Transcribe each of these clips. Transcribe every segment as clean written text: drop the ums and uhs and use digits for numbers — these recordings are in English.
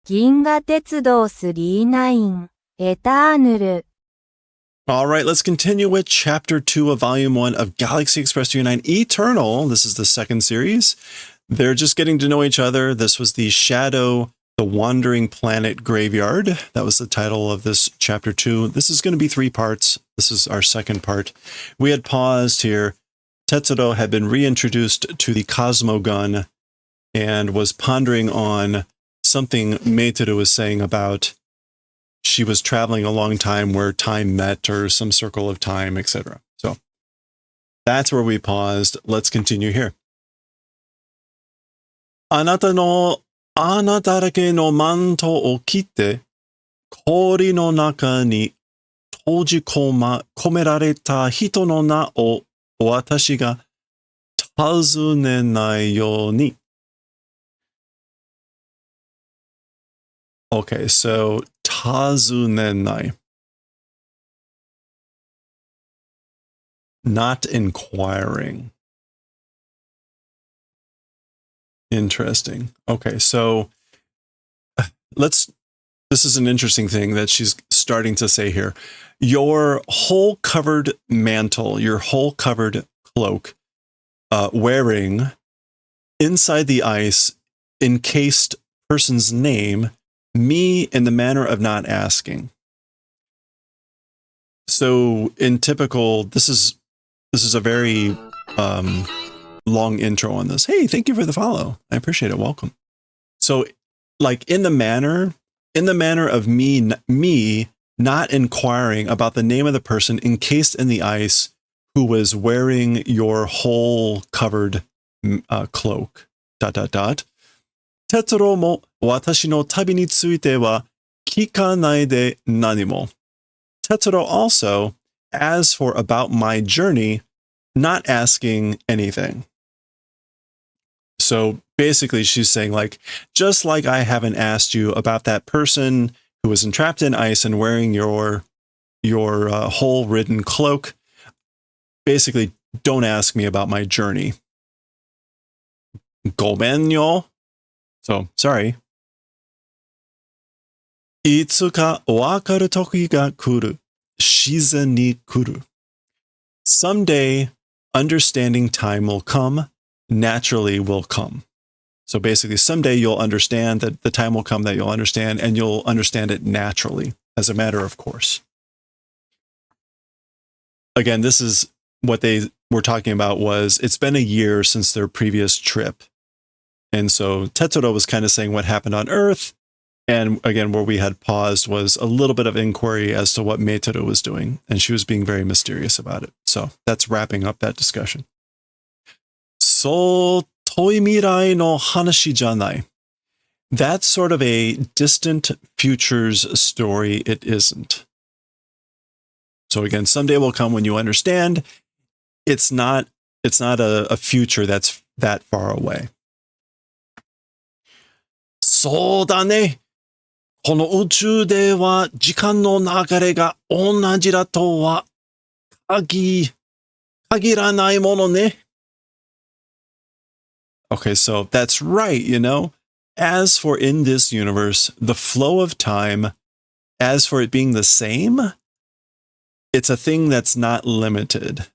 銀河鉄道39エターヌル All right, let's continue with Chapter 2 of Volume 1 of Galaxy Express 39 Eternal. This is the second series. They're just getting to know each other. This was the Shadow, the Wandering Planet Graveyard. That was the title of this Chapter 2. This is going to be 3 parts. This is our second part. We had paused here. Tetsuro had been reintroduced to the Cosmogun and was pondering on something Meiteru was saying about she was traveling a long time where time met or some circle of time, etc. So that's where we paused. Let's continue here. あなたの穴だらけのマントを切って、氷の中に閉じ込められた人の名を私が尋ねないように。Okay, so 尋ねない. Not inquiring. Interesting. Okay, so this is an interesting thing that she's starting to say here. Your whole covered mantle, your whole covered cloak, wearing inside the ice encased person's name, me in the manner of not asking. So in typical, this is a very long intro on this. Hey, thank you for the follow. I appreciate it. Welcome. So like in the manner of me not inquiring about the name of the person encased in the ice who was wearing your whole covered cloak. ... Tetsuro mo watashi no tabi ni tsuite wa kikanai de nanimo. Tetsuro also, as for about my journey, not asking anything. So basically she's saying like, just like I haven't asked you about that person who was entrapped in ice and wearing your hole-ridden cloak, basically don't ask me about my journey. Gomen yo. So, sorry. いつかわかる時が来る。自然に来る. Someday, understanding time will come, naturally will come. So basically, someday you'll understand that the time will come that you'll understand, and you'll understand it naturally, as a matter of course. Again, this is what they were talking about was, it's been a year since their previous trip. And so Tetsuro was kind of saying what happened on Earth. And again, where we had paused was a little bit of inquiry as to what Meiteru was doing. And she was being very mysterious about it. So that's wrapping up that discussion. So toi mirai no hanashi janai. That's sort of a distant futures story. It isn't. So again, someday will come when you understand. It's not a future that's that far away. そうだね。この宇宙では時間の流れが同じだとは限らないものね。Okay, so that's right, you know. As for in this universe, the flow of time, as for it being the same, it's a thing that's not limited.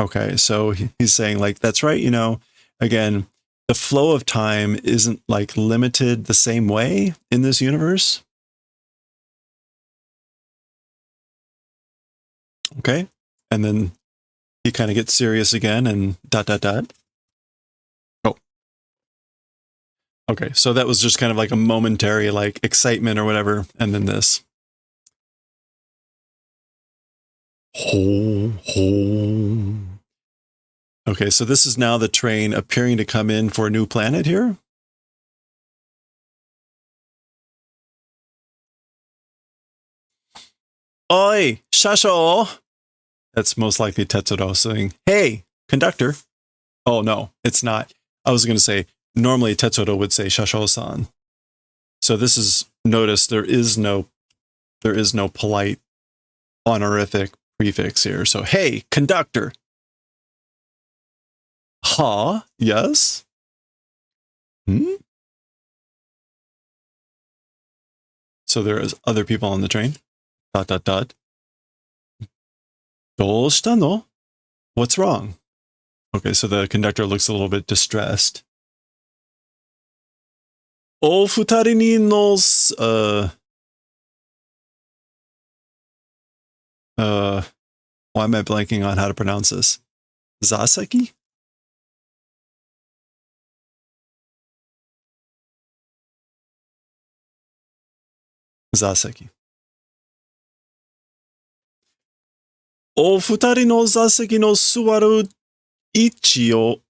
Okay, so he's saying like, that's right, you know, again, the flow of time isn't like limited the same way in this universe. Okay. And then he kind of gets serious again and ... Oh. Okay. So that was just kind of like a momentary like excitement or whatever. And then this. Ho, ho. Okay, so this is now the train appearing to come in for a new planet here. Oi, shasho! That's most likely Tetsuro saying, hey, conductor. Oh, no, it's not. I was going to say, normally Tetsuro would say shasho-san. So this is, notice there is no polite honorific prefix here. So, hey, conductor. Ha, yes? So there is other people on the train. ... どうしたの? What's wrong? Okay, so the conductor looks a little bit distressed. お二人にのす、why am I blanking on how to pronounce this? Zaseki? Zaseki. お二人の座席の座る位置を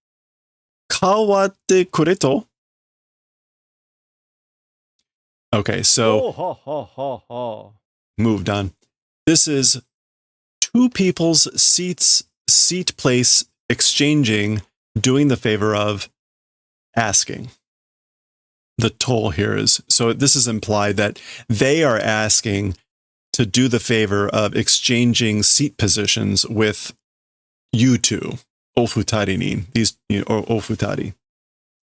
変わってくれと? Okay, so moved on. This is two people's seat place exchanging, doing the favor of asking. The toll here is, so this is implied that they are asking to do the favor of exchanging seat positions with you two. Ofutari ni. These, or ofutari.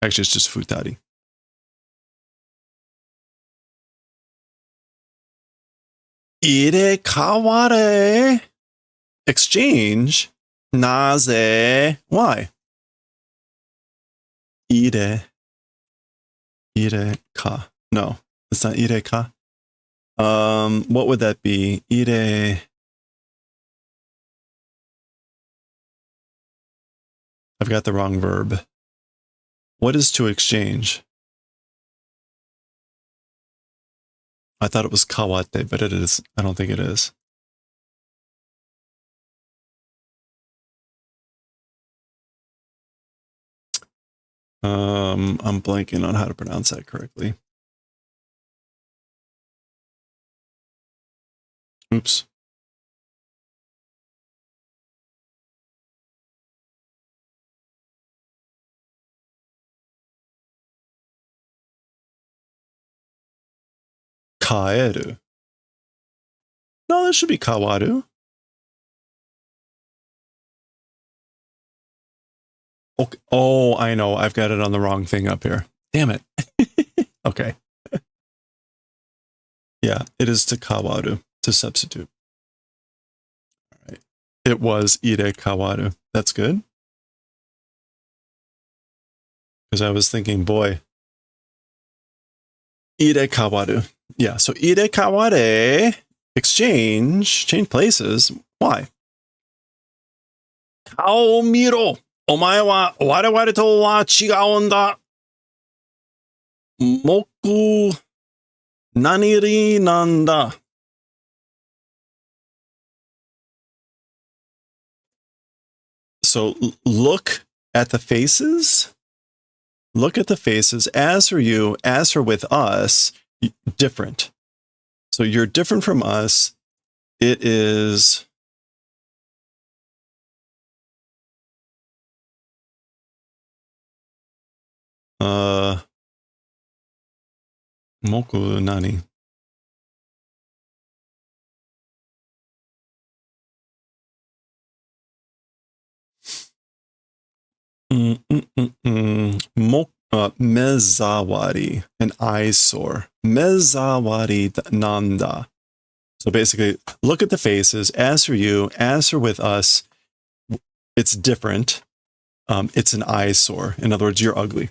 Actually, it's just futari. Irekaware. Exchange. Naze. Why? Ireka. No, it's not ireka. What would that be? I've got the wrong verb. What is to exchange? I thought it was kawate, but it is. I don't think it is. I'm blanking on how to pronounce that correctly. Oops. Kaeru. No, that should be kawaru. Okay. Oh, I know. I've got it on the wrong thing up here. Damn it. Okay. Yeah, it is to kawaru, to substitute. All right. It was ire kawaru. That's good. Because I was thinking, boy. Ire kawaru. Yeah, so ire kaware, exchange places. Why? Kao miro. Omae wa wareware to wa chigaun da. Moku naniri nanda. So look at the faces. Look at the faces. As for you, as for with us, different. So you're different from us. It is... Moku nani? Mezawari, an eyesore. Mezawari nanda. So basically, look at the faces. As for you, as for with us, it's different. It's an eyesore. In other words, you're ugly.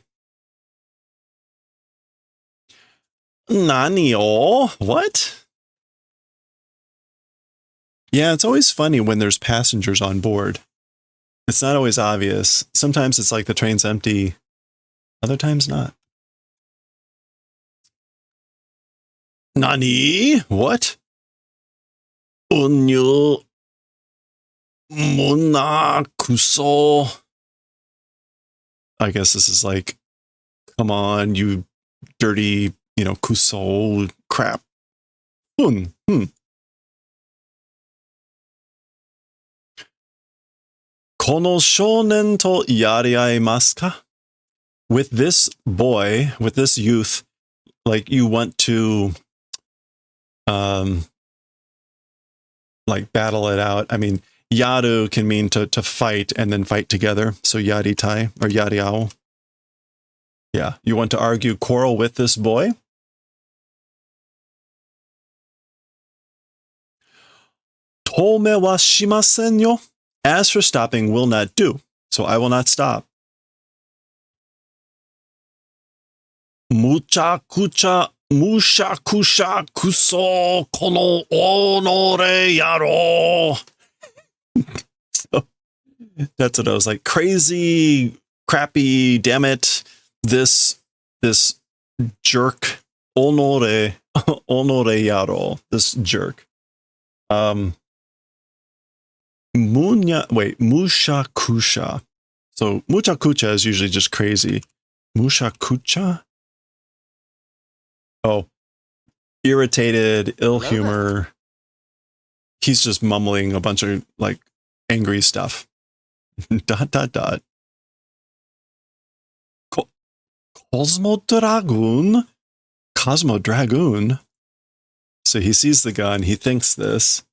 Nani o? What? Yeah, it's always funny when there's passengers on board. It's not always obvious. Sometimes it's like the train's empty. Other times not. Nani? What? Onyo mona kuso. I guess this is like, come on, you dirty, kuso crap. Kono shonen to yariaimasu ka? With this boy, with this youth, like you want to like battle it out. I mean, yaru can mean to fight and then fight together. So yaritai or yariao. Yeah, you want to argue, quarrel with this boy? Tome wa shimasen yo. As for stopping, will not do. So I will not stop. Mushakusha kuso kono onore yaro. So that's what I was like. Crazy, crappy, damn it. This jerk. Onore yaro. This jerk. Mushakusha. So mushakusha is usually just crazy. Mushakusha? Oh, irritated, ill humor. He's just mumbling a bunch of like angry stuff. ... Cosmo Dragoon? Cosmo Dragoon? So he sees the gun, he thinks this.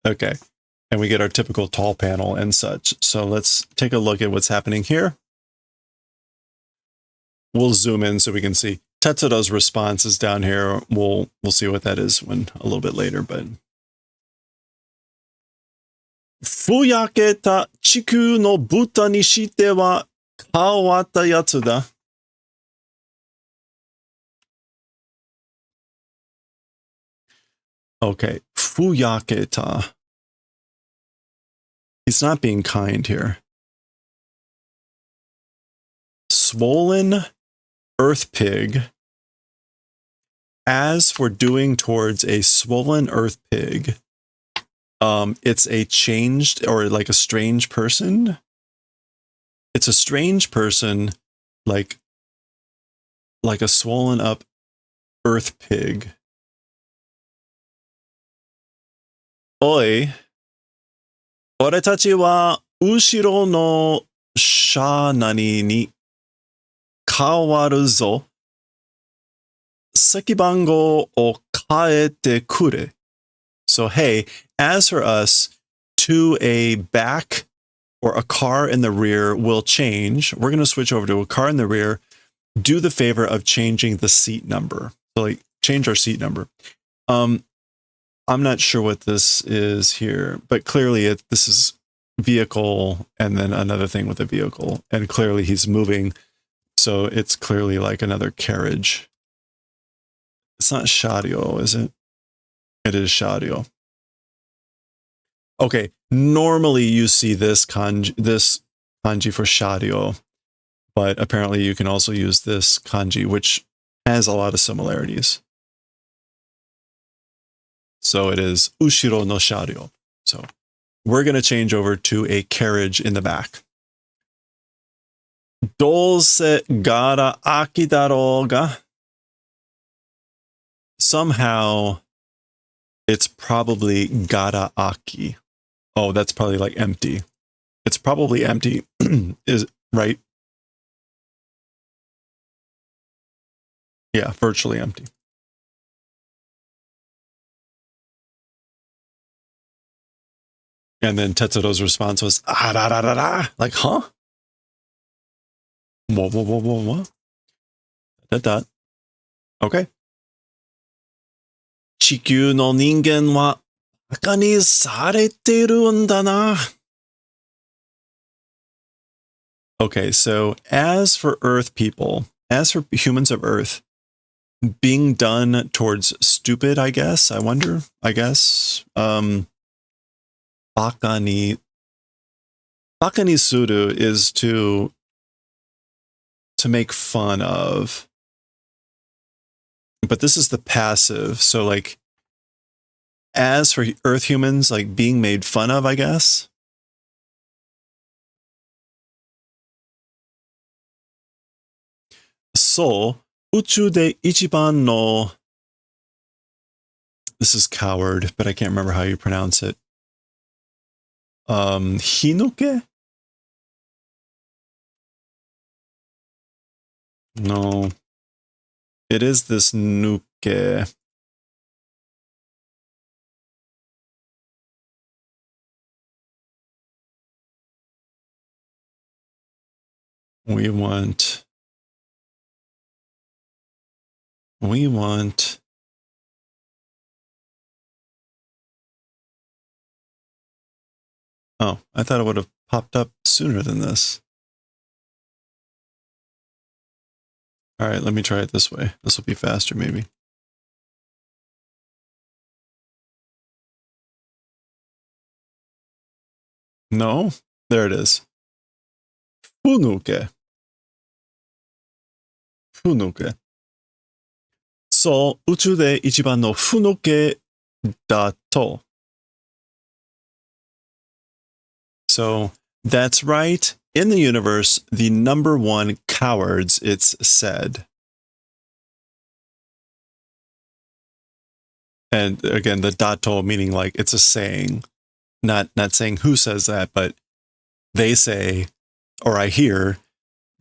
Okay. And we get our typical tall panel and such. So let's take a look at what's happening here. We'll zoom in so we can see. Tetsudo's response is down here. We'll see what that is when a little bit later, but Fuyaketa chiku no buta ni shite wa kawata yatsu da. Okay, fuyaketa. He's not being kind here. Swollen earth pig. As for doing towards a swollen earth pig, it's a changed or like a strange person. It's a strange person, like a swollen up earth pig. Oi, oretachi wa ushiro no shanani ni kawaru zo. Sekibango o kaete kure. So hey, as for us, to a back or a car in the rear will change. We're going to switch over to a car in the rear. Do the favor of changing the seat number. So like change our seat number. I'm not sure what this is here, but clearly this is vehicle and then another thing with a vehicle. And clearly he's moving. So it's clearly like another carriage. It's not shario, is it? It is shario. Okay, normally you see this kanji for shario, but apparently you can also use this kanji, which has a lot of similarities. So it is ushiro no shario. So we're going to change over to a carriage in the back. Dose gara aki daro ga. Somehow it's probably gara aki. Oh, that's probably like empty. It's probably empty. Is right? Yeah, virtually empty. And then Tetsudo's response was, ah, da, da, da, da. Like, huh? Whoa. That. Okay. Chikyu no ningen wa baka ni sareteru n da na. Okay, so as for Earth people, as for humans of Earth, being done towards stupid, I guess, I guess. Baka ni suru is to make fun of. But this is the passive. So like, as for Earth humans, like being made fun of, I guess. So, uchu de ichiban no. This is coward, but I can't remember how you pronounce it. Hinoke? No. It is this nuke. We want We want... Oh, I thought it would have popped up sooner than this. All right, let me try it this way. This will be faster, maybe. No, there it is. Funuke. Funuke. そう、宇宙で一番のふぬけだと。So, that's right. In the universe, the number one cowards, it's said. And again, the dato meaning like it's a saying. Not saying who says that, but they say, or I hear,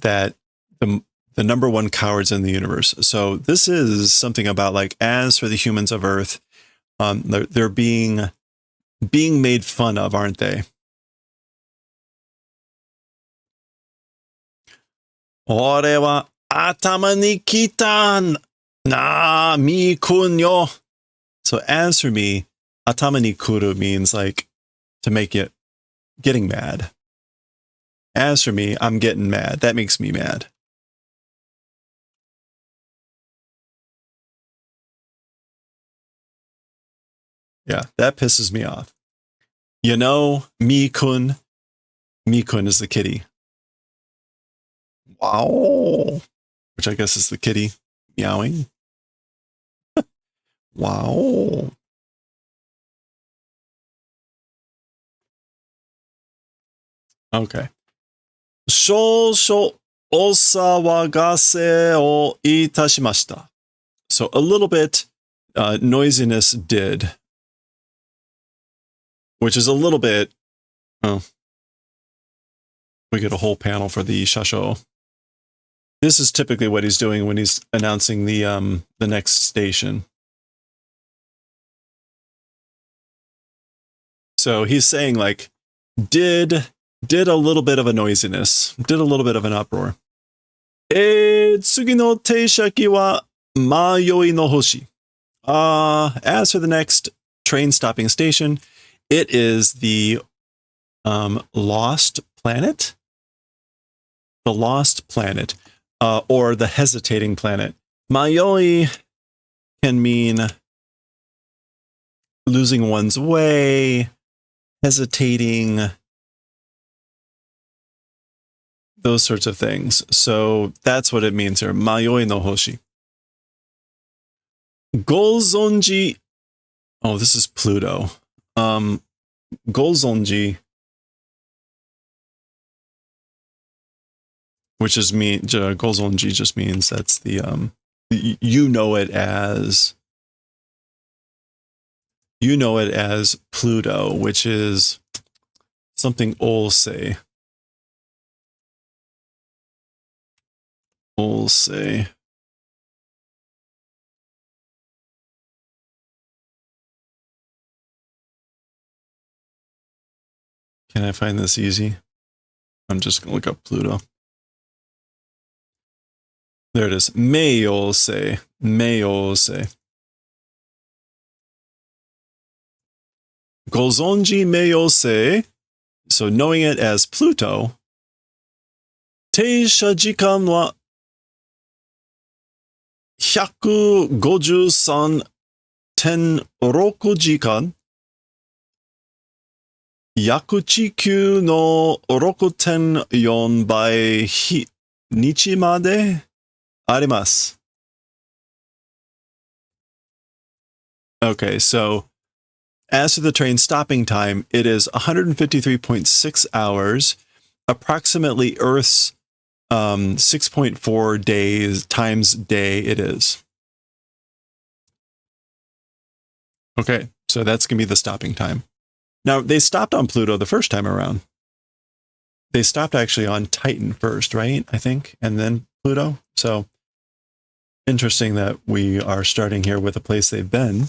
that the number one cowards in the universe. So this is something about like, as for the humans of Earth, they're being made fun of, aren't they? 俺は頭にきたなみくんよ. So as for me, atama ni kuru means like to make it getting mad. As for me, I'm getting mad. That makes me mad. Yeah, that pisses me off. You know, mi-kun. Mi-kun is the kitty. Wow. Which I guess is the kitty meowing. Wow. Okay. 少々お騒がせをいたしました. So a little bit noisiness did. Which is a little bit... Oh. We get a whole panel for the shasho. This is typically what he's doing when he's announcing the next station. So he's saying like, did a little bit of a noisiness, did a little bit of an uproar. 次の停車機は迷いの星. As for the next train stopping station, it is the lost planet? The lost planet, or the hesitating planet. Mayoi can mean losing one's way, hesitating, those sorts of things. So that's what it means here. Mayoi no hoshi. Golzonji. Oh, this is Pluto. Golzonji, which is Golzonji just means that's the you know it as Pluto, which is something Olsei. Olsei. Can I find this easy? I'm just going to look up Pluto. There it is. Meiosei. Meiosei. Gozonji Meiosei. So knowing it as Pluto. Teisha jikan wa 153.6 時間 約地球の 6.4 倍日まであります. Okay, so as for the train stopping time, it is 153.6 hours, approximately Earth's 6.4 days times day it is. Okay, so that's going to be the stopping time. Now, they stopped on Pluto the first time around. They stopped actually on Titan first, right? I think, and then Pluto. So interesting that we are starting here with a place they've been.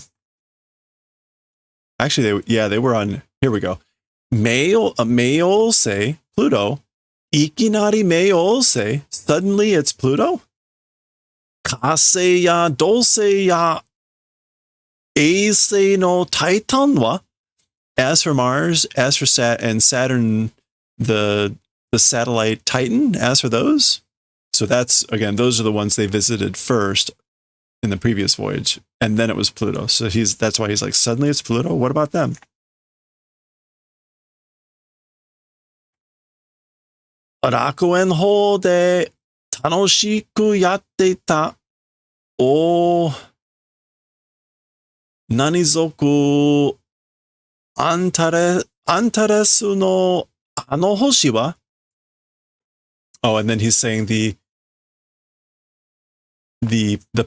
Actually, they were on, here we go. Meiosei, Pluto. Ikinari Meiosei. Suddenly it's Pluto? 火星や土星や衛星の Titan は As for Mars, as for Saturn, the satellite Titan, as for those, so that's, again, those are the ones they visited first in the previous voyage, and then it was Pluto. So that's why he's like, suddenly it's Pluto? What about them? Rakuen ho de tanoshiku yatte ita o nanizoku Antaresu no ano hoshi wa? Oh, and then he's saying the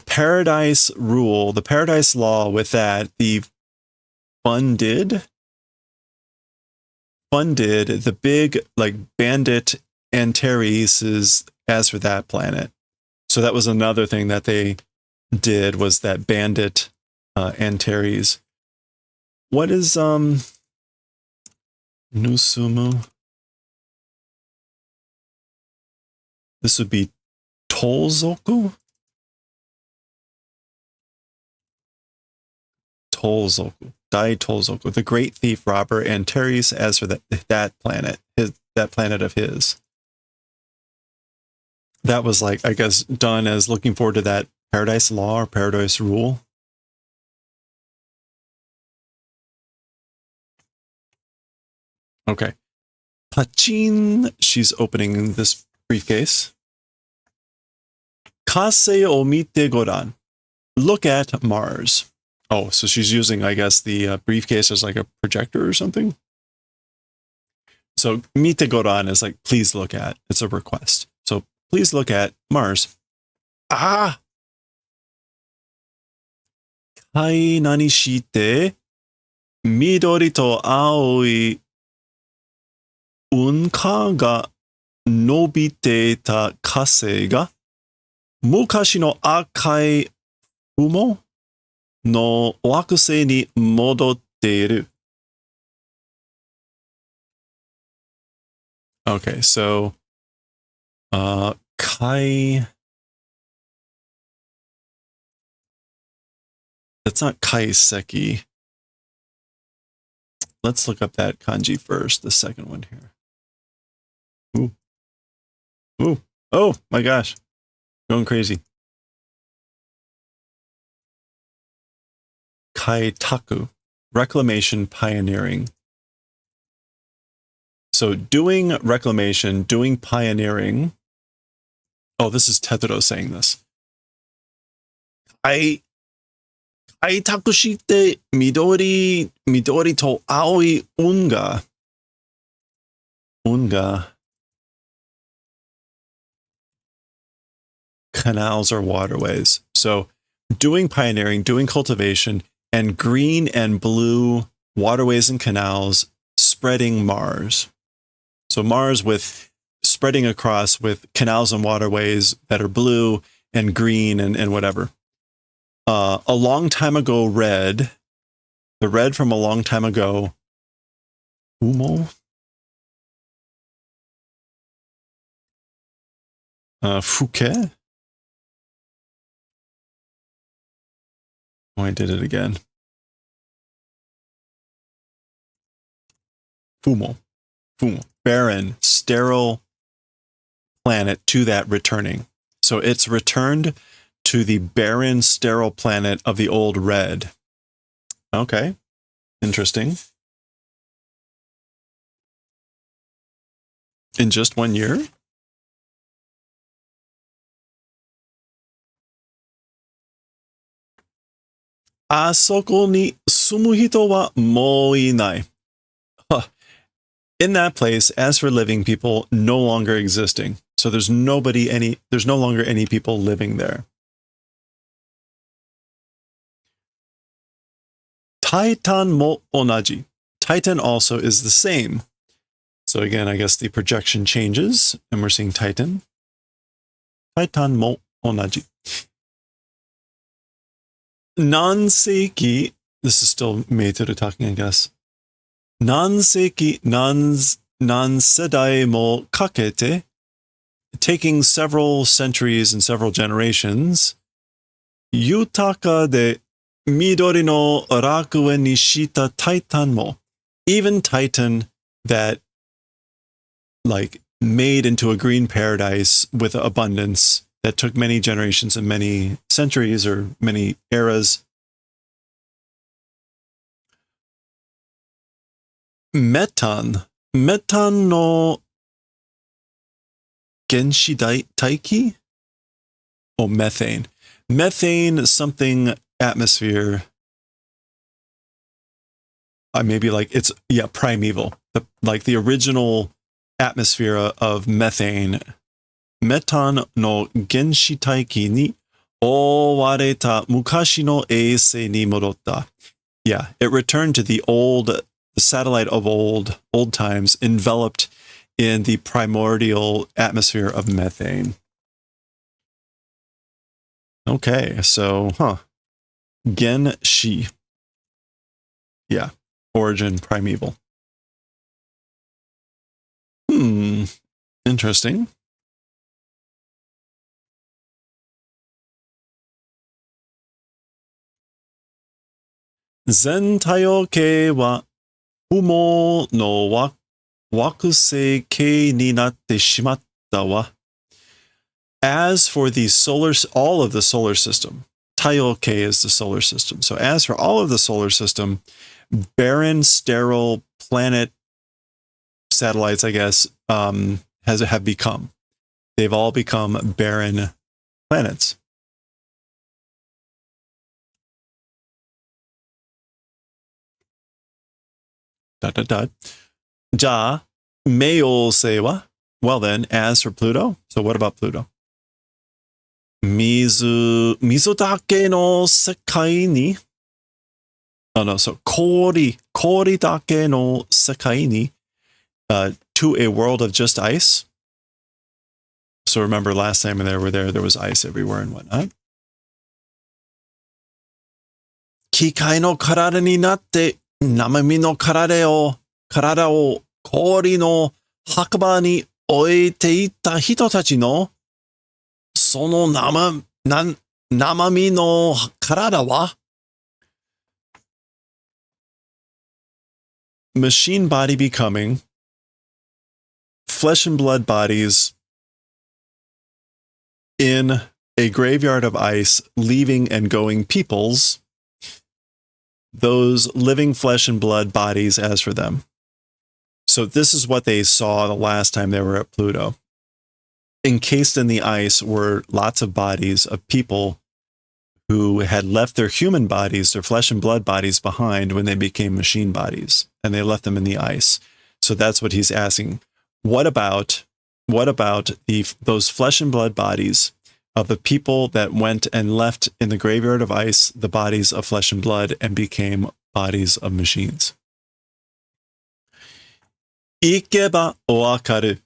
paradise rule, the paradise law with that, the funded the big, like, bandit Antares is as for that planet. So that was another thing that they did, was that bandit Antares. What is Nusumu? This would be Tolzoku? Tolzoku. Dai Tolzoku. The great thief robber Antares as for that planet. That planet of his. That was, like, I guess, done as looking forward to that paradise law or paradise rule. Okay. Pachin. She's opening this briefcase. Kase o mite goran. Look at Mars. Oh, so she's using, I guess, the briefcase as like a projector or something. So mite goran is like, please look at. It's a request. So please look at Mars. Ah! Kai nani shite midori to aoi unka ga nobite ta kase ga mukashi no akai fumo no wakusei ni modotte iru. Okay, so Kai. That's not kaiseki. Let's look up that kanji first, the second one here. Ooh. Ooh. Oh my gosh. Going crazy. Kaitaku. Reclamation pioneering. So doing reclamation, doing pioneering. Oh, this is Tetsudo saying this. Kaitaku shite midori to aoi unga. Canals or waterways. So doing pioneering, doing cultivation, and green and blue waterways and canals, spreading Mars. So Mars with spreading across with canals and waterways that are blue and green and whatever. A long time ago red, the red from a long time ago, Umo? Fuke? Oh, I did it again. Fumo. Barren, sterile planet to that returning. So it's returned to the barren, sterile planet of the old red. Okay. Interesting. In just 1 year? Asoko ni sumu hito wa mou inai. In that place, as for living people, no longer existing. So there's no longer any people living there. Titan mo onaji. Titan also is the same. So again, I guess the projection changes, and we're seeing Titan. Titan mo onaji. Nanseiki. This is still Meituru talking, I guess. Nanseiki nansedai mo kakete. Taking several centuries and several generations. Yutaka de midori no rakuen ni shita Titan mo. Even Titan that like made into a green paradise with abundance that took many generations and many centuries or many eras. Metan no genshi taiki? Oh, methane. Methane, something atmosphere. Maybe like it's, yeah, primeval. Like the original atmosphere of methane. Metan no genshi taiki ni owareta mukashi no eisei ni modotta. Yeah, it returned to the satellite of old times, enveloped in the primordial atmosphere of methane. Okay, so, Genshi. Yeah, origin primeval. Interesting. Zentai kei wa Fumo no wakusei kei ni natte shimatta wa. As for the all of the solar system, Taiyo-kei is the solar system. So as for all of the solar system, barren, sterile planet satellites, I guess, have become. They've all become barren planets. Ja, meiyōsei wa? Well then, as for Pluto, so what about Pluto? Mizu dake no sekai ni. Oh no, so kori dake no sekai ni, to a world of just ice. So remember last time when they were there was ice everywhere and whatnot. Kikai no karada ni natte namami no karada o kori no hakaba ni oete itta hitotachi no sono namami no karada wa. Machine body becoming, flesh and blood bodies in a graveyard of ice, leaving and going peoples, those living flesh and blood bodies as for them. So this is what they saw the last time they were at Pluto. Encased in the ice were lots of bodies of people who had left their human bodies, their flesh and blood bodies behind when they became machine bodies, and they left them in the ice. So that's what he's asking. What about those flesh and blood bodies of the people that went and left in the graveyard of ice the bodies of flesh and blood and became bodies of machines? Ikeba owakaru.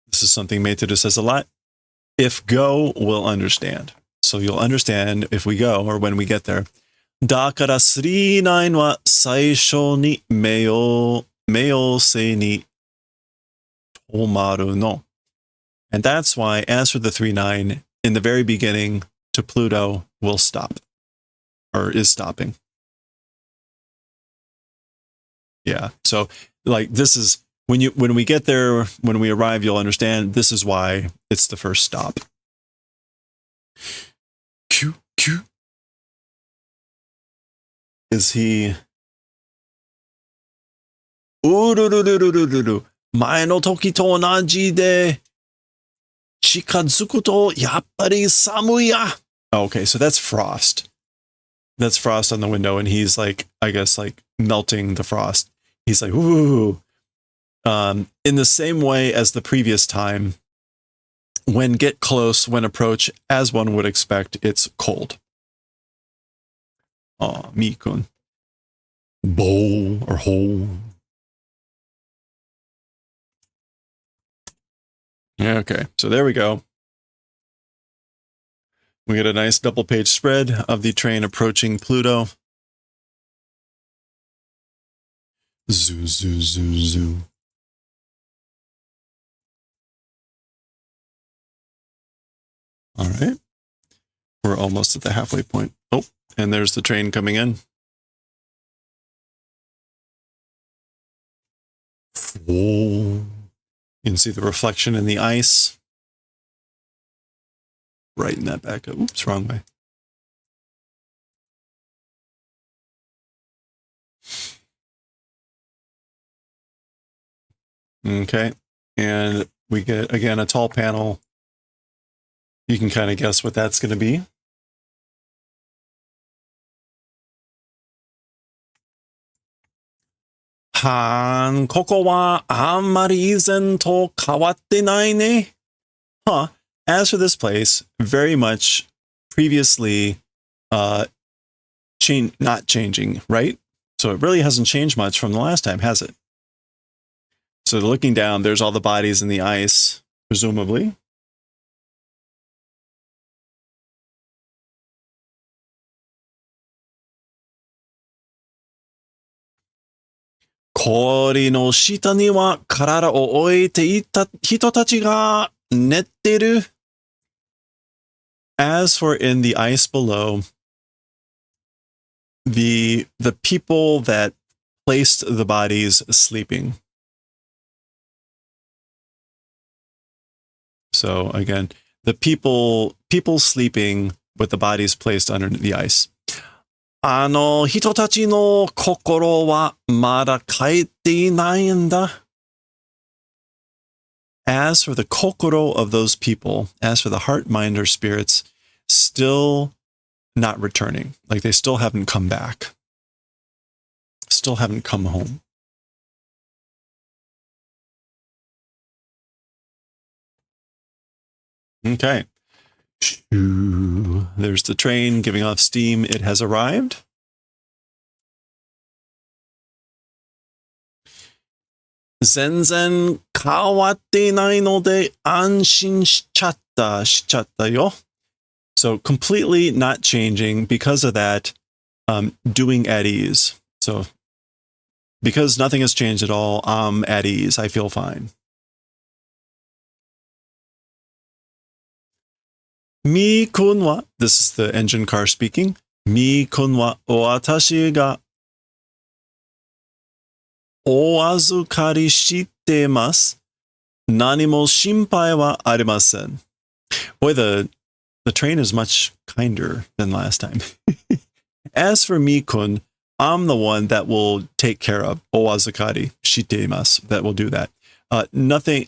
This is something Meiteru says a lot. If go, we'll understand. So you'll understand if we go or when we get there. Dakara 39 wa saisho ni meiyōsei ni tomaru no. And that's why, as for the 39, in the very beginning to Pluto will stop, or is stopping. Yeah. So like this is when we get there, when we arrive, you'll understand this is why it's the first stop. Q. Is he? Mae no toki to onaji de chikazuku to yappari samui ya. Okay, so that's frost. That's frost on the window, and he's like, I guess, like melting the frost. He's like, ooh. In the same way as the previous time, when get close, when approach, as one would expect, it's cold. Oh, Mikun. Bowl or hole. Okay, so there we go. We get a nice double page spread of the train approaching Pluto. Zoo, zoo, zoo, zoo. All right. We're almost at the halfway point. Oh, and there's the train coming in. Oh, you can see the reflection in the ice. Brighten that back up. Oops, wrong way. Okay, and we get, again, a tall panel. You can kind of guess what that's going to be. Koこはあんまり以前と変わってないね. Huh. As for this place, very much previously not changing, right? So it really hasn't changed much from the last time, has it? So looking down, there's all the bodies in the ice, presumably. Kori no shita ni wa karara o oite ita hito tachi ga netteru. As for in the ice below, the people that placed the bodies sleeping. So again, the people sleeping with the bodies placed under the ice. あの人たちの心はまだ帰っていないんだ. As for the kokoro of those people, as for the heart, mind, or spirits, still not returning. Like they still haven't come back. Still haven't come home. Okay. There's the train giving off steam. It has arrived. Zenzen kawatte nai node anshin shichatta yo. So completely not changing because of that, doing at ease. So because nothing has changed at all, I'm at ease. I feel fine. Mi kun wa, this is the engine car speaking. Mi kun wa watashi ga o azukari shite masu. Nani mo shinpai wa arimasen. Boy, the train is much kinder than last time. As for mi-kun, I'm the one that will take care of o azukari shiteimasu. That will do that. Nothing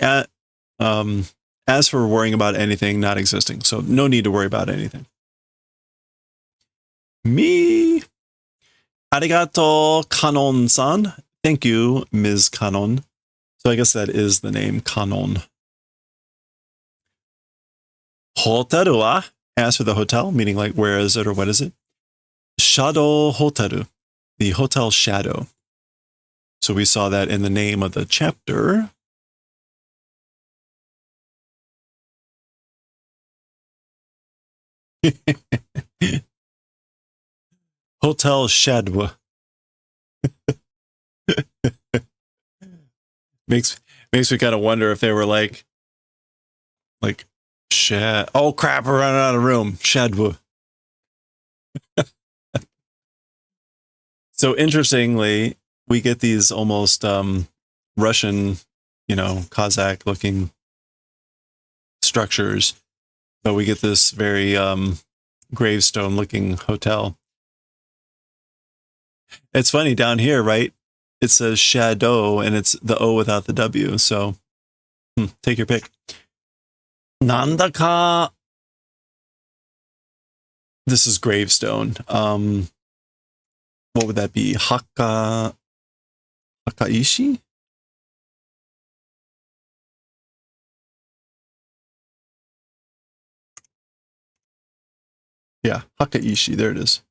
as for worrying about anything not existing. So no need to worry about anything. Me. Arigato, Kanon-san. Thank you, Ms. Kanon. So I guess that is the name, Kanon. Hotaru wa, as for the hotel, meaning like where is it or what is it? Shadow Hotaru, the hotel Shadow. So we saw that in the name of the chapter. Hotel Shadow. makes me kind of wonder if they were like oh crap, we're running out of room. Shadow. So interestingly, we get these almost Russian, Kazakh looking structures, but we get this very gravestone looking hotel. It's funny down here, right? It says shadow and it's the O without the W. So take your pick. Nandaka. This is gravestone. What would that be? Hakaishi? Yeah, Hakaishi. There it is.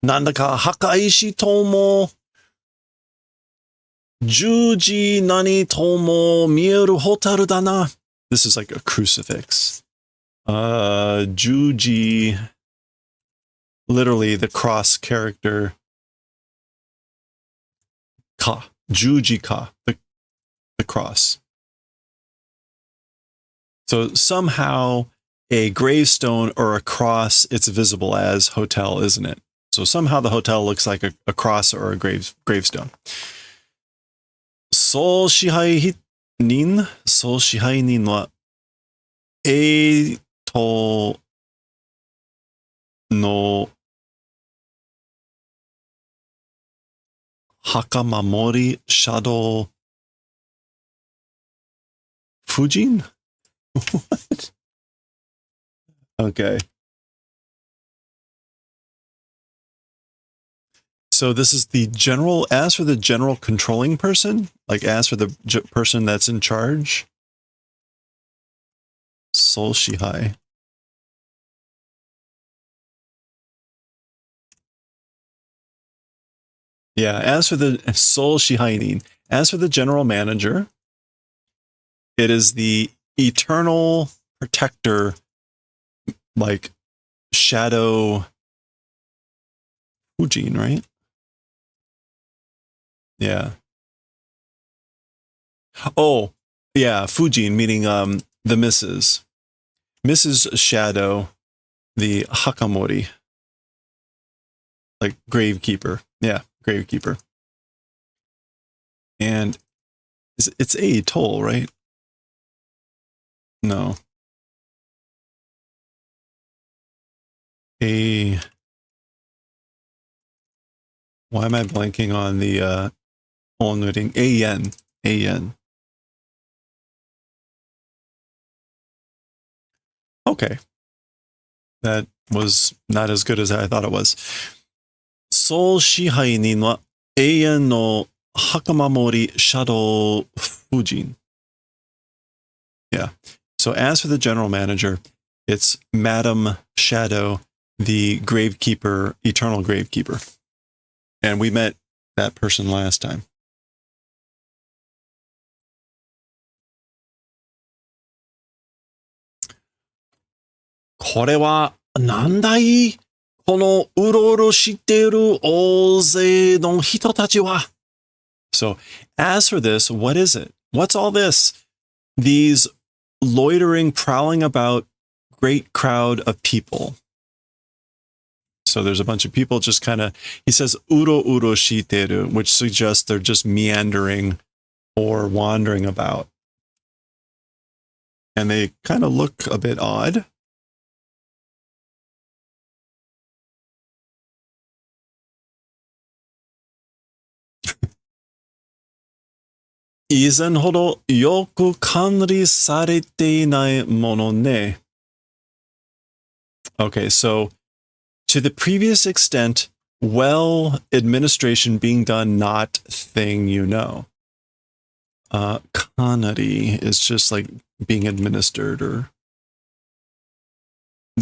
Nandaka Hakaishi Tomo. Juji Nani Tomo Mieru Hotaru Dana. This is like a crucifix. Juji. Literally the cross character. Ka. Juji Ka. The cross. So somehow a gravestone or a cross, it's visible as hotel, isn't it? So somehow the hotel looks like a cross or a gravestone. 総支配人は、の墓守りシャドウ夫人? What? Okay. So this is the general, as for the general controlling person, like as for the person that's in charge, Sol Shihai. Yeah, as for the Sol Shihainin, as for the general manager, it is the eternal protector, like shadow Fujin, right? Yeah. Oh, yeah, Fujin, meaning the Mrs. Mrs. Shadow, the Hakamori, like gravekeeper. Yeah, gravekeeper. And it's a toll, right? No. A. Why am I blanking on the onwarding? A-yen. A-yen. Okay. That was not as good as I thought it was. Sol Shihai nin wa Eian no Hakamamori Shadow Fujin. Yeah. So as for the general manager, it's Madam Shadow, the gravekeeper, eternal gravekeeper. And we met that person last time. Korewa nandai? このうろうろしている大勢の人たちは? So, as for this, what is it? What's all this? These loitering, prowling about great crowd of people. So there's a bunch of people just kind of, he says, uro uro shiteru, which suggests they're just meandering or wandering about. And they kind of look a bit odd. 以前ほどよく管理されていないものね. Okay, so to the previous extent, well administration being done, not thing you know. Kanari is just like being administered or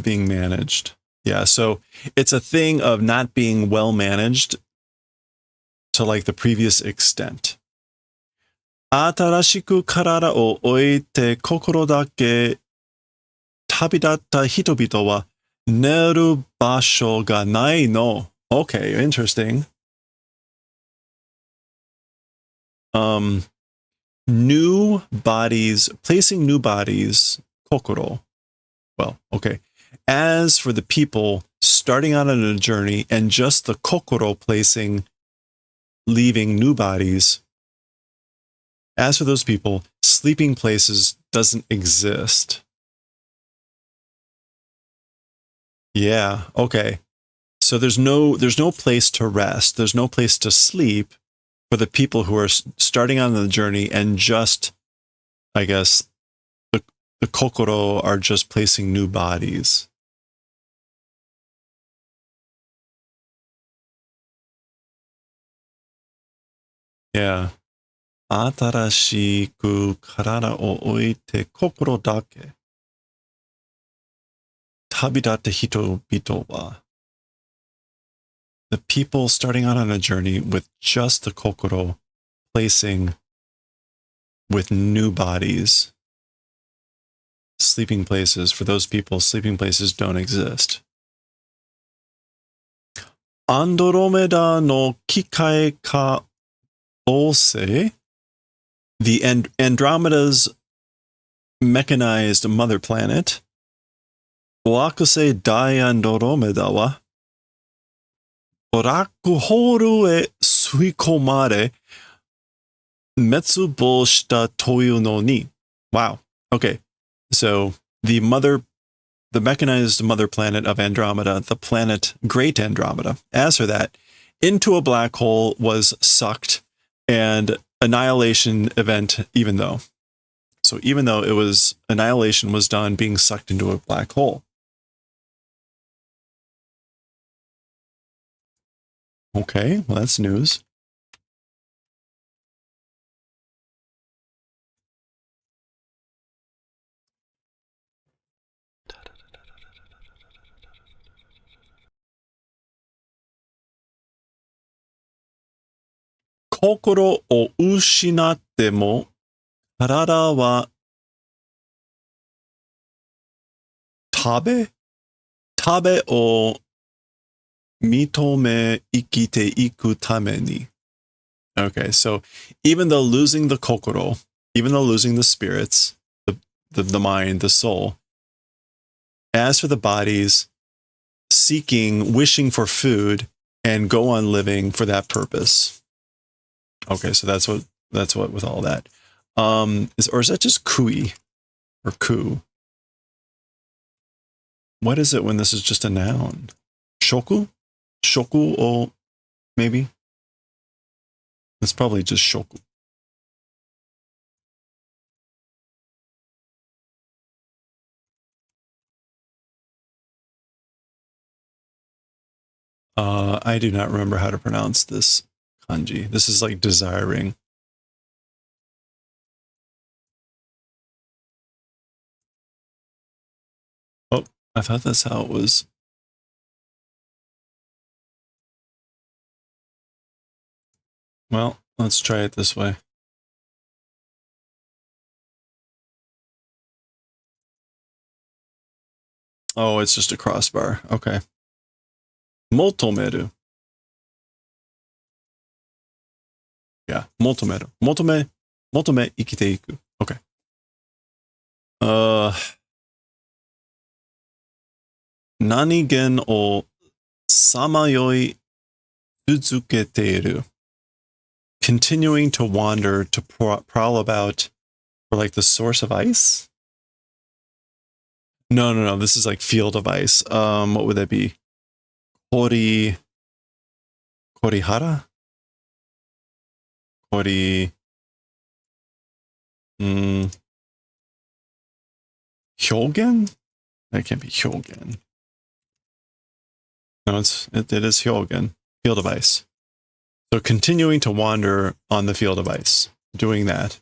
being managed. Yeah, so it's a thing of not being well managed to like the previous extent. 新しく体を置いて心だけ旅立った人々は寝る場所がないの. Okay, interesting. New bodies, placing new bodies, kokoro. Well, okay. As for the people starting out on a journey and just the kokoro placing, leaving new bodies, as for those people, sleeping places doesn't exist. Yeah, okay. So there's no place to rest. There's no place to sleep for the people who are starting on the journey and just, I guess, the kokoro are just placing new bodies. Yeah. 新しく体を置いて心だけ旅立った人々は the people starting out on a journey with just the kokoro placing with new bodies. Sleeping places, for those people, sleeping places don't exist. Andromeda no kikai ka ose, the Andromeda's mechanized mother planet, Oakuse Dai Andromeda wa ブラックホールへ吸い込まれ、滅亡したというのに. Wow. Okay. So the mechanized mother planet of Andromeda, the planet Great Andromeda, as for that, into a black hole was sucked and annihilation event, even though. So even though it was annihilation was done being sucked into a black hole. Okay, well, that's news. Kokoro o ushinatte mo karada wa tabe o mitome ikite iku tame ni. Okay, so even though losing the kokoro, even though losing the spirits, the mind, the soul, as for the bodies, seeking, wishing for food, and go on living for that purpose. Okay, so that's what with all that. Is that just kui or ku? What is it when this is just a noun? Shoku? Shoku o maybe? It's probably just shoku. I do not remember how to pronounce this kanji. This is like desiring. Oh, I thought that's how it was. Well, let's try it this way. Oh, it's just a crossbar. Okay. Motomeru. Yeah, motomeru. Motome ikite iku. Okay. Nanigen o samayoi tsuzuketeiru. Continuing to wander, to prowl about for like the source of ice? No. This is like field of ice. What would that be? Korihara? Hyogen? That can't be Hyogen. No, it is Hyogen. Field of ice. So continuing to wander on the field of ice. Doing that.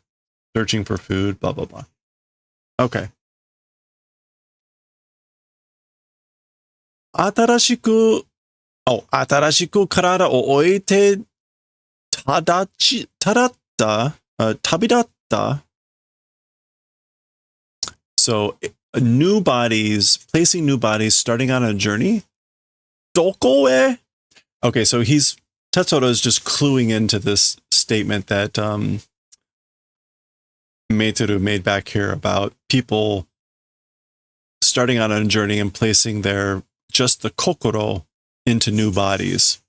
Searching for food, blah, blah, blah. Okay. 新しく体を置いて旅立った So new bodies, placing new bodies, starting on a journey. どこへ? Okay, so Tetsuro is just cluing into this statement that Meitoru made back here about people starting on a journey and placing just the kokoro into new bodies.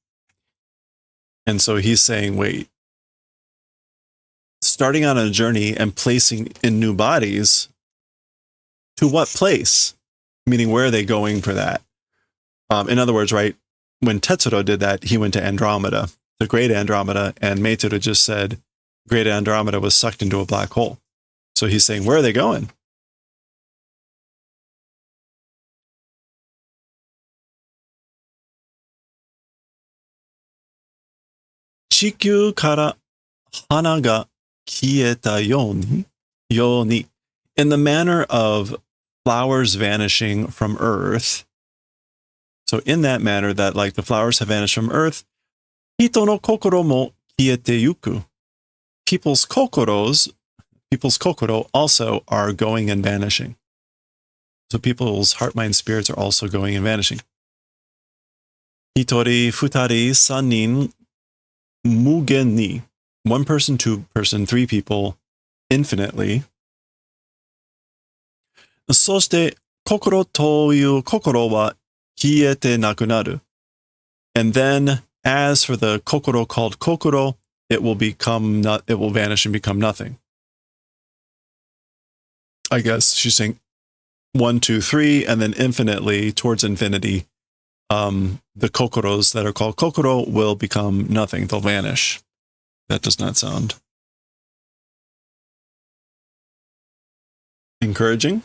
And so he's saying, wait, starting on a journey and placing in new bodies, to what place? Meaning, where are they going for that? In other words, right, when Tetsuro did that, he went to Andromeda, the Great Andromeda, and Meitoru just said Great Andromeda was sucked into a black hole. So he's saying, where are they going? Chikyu kara hana ga kieta yoni, in the manner of flowers vanishing from Earth. So in that manner that like the flowers have vanished from Earth, hito no kokoro mo kiete yuku. People's kokoro also are going and vanishing. So people's heart, mind, spirits are also going and vanishing. Hitori, futari, sanin, mugen ni. One person, two person, three people, infinitely. そして kokoro to yu kokoro wa kiete nakunaru. And then, as for the kokoro called kokoro, it will vanish and become nothing. I guess she's saying 1, 2, 3, and then infinitely, towards infinity, the kokoros that are called kokoro will become nothing. They'll vanish. That does not sound encouraging.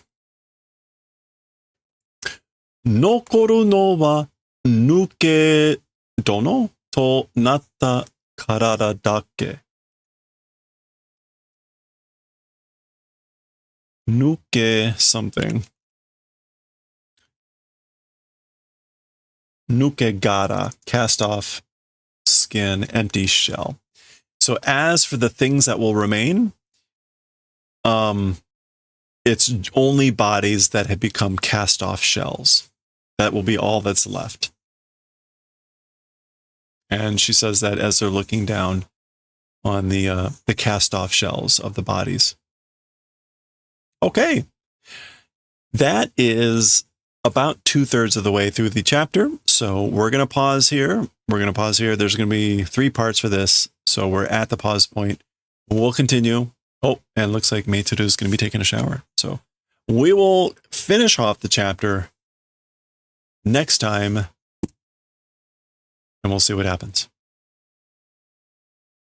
Nokoru no wa nuke dono to natta karada dake. Nuke something. Nuke gara, cast off skin, empty shell. So as for the things that will remain, it's only bodies that have become cast off shells. That will be all that's left. And she says that as they're looking down on the cast off shells of the bodies. Okay. That is about 2/3 of the way through the chapter. So we're going to pause here. There's going to be 3 parts for this. So we're at the pause point. We'll continue. Oh, and it looks like Meitoru is going to be taking a shower. So we will finish off the chapter next time, and we'll see what happens.